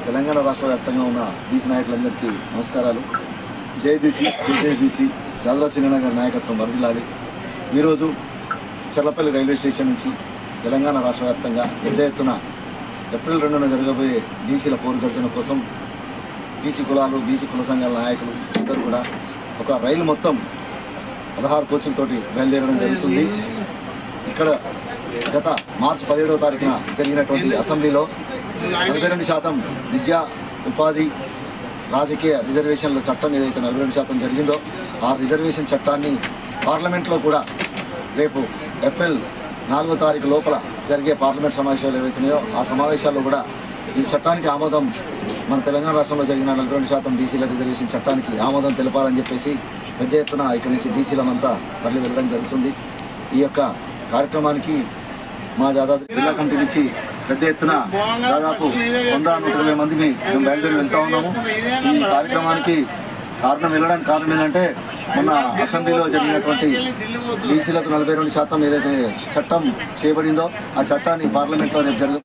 తెలంగాణ రాష్ట్ర వ్యాప్తంగా ఉన్న బీసీ నాయకులందరికీ నమస్కారాలు. జేబీసీ జేజేబీసీ జాదరా శ్రీనగర్ గారి నాయకత్వం వర్ధిల్లాలి. ఈరోజు చర్లపల్లి రైల్వే స్టేషన్ నుంచి తెలంగాణ రాష్ట్ర వ్యాప్తంగా పెద్ద ఎత్తున ఏప్రిల్ 2న జరగబోయే బీసీల పోరు గర్జన కోసం బీసీ కులాలు, బీసీ కుల సంఘాల నాయకులు అందరూ కూడా ఒక రైలు మొత్తం 16 కోచ్లతోటి బయలుదేరడం జరుగుతుంది. ఇక్కడ గత మార్చి 17వ తారీఖున జరిగినటువంటి అసెంబ్లీలో 42% విద్యా, ఉపాధి, రాజకీయ రిజర్వేషన్ల చట్టం ఏదైతే 42% జరిగిందో ఆ రిజర్వేషన్ చట్టాన్ని పార్లమెంట్లో కూడా రేపు ఏప్రిల్ 4వ తారీఖు లోపల జరిగే పార్లమెంట్ సమావేశాలు ఏవైతున్నాయో ఆ సమావేశాల్లో కూడా ఈ చట్టానికి ఆమోదం, మన తెలంగాణ రాష్ట్రంలో జరిగిన 42% బీసీల రిజర్వేషన్ చట్టానికి ఆమోదం తెలపాలని చెప్పేసి పెద్ద ఎత్తున ఇక్కడి నుంచి బీసీలమంతా తరలి వెళ్ళడం జరుగుతుంది. ఈ యొక్క కార్యక్రమానికి మా యాదాద్రి జిల్లా కమిటీ నుంచి పెద్ద ఎత్తున దాదాపు 100-120 మంది మేము బయలుదేరి వెళ్తా ఉన్నాము. ఈ కార్యక్రమానికి వెళ్ళడానికి కారణం ఏంటంటే మొన్న అసెంబ్లీలో జరిగినటువంటి బీసీలకు 42% ఏదైతే చట్టం చేయబడిందో ఆ చట్టాన్ని పార్లమెంట్లో రేపు జరుగుతుంది.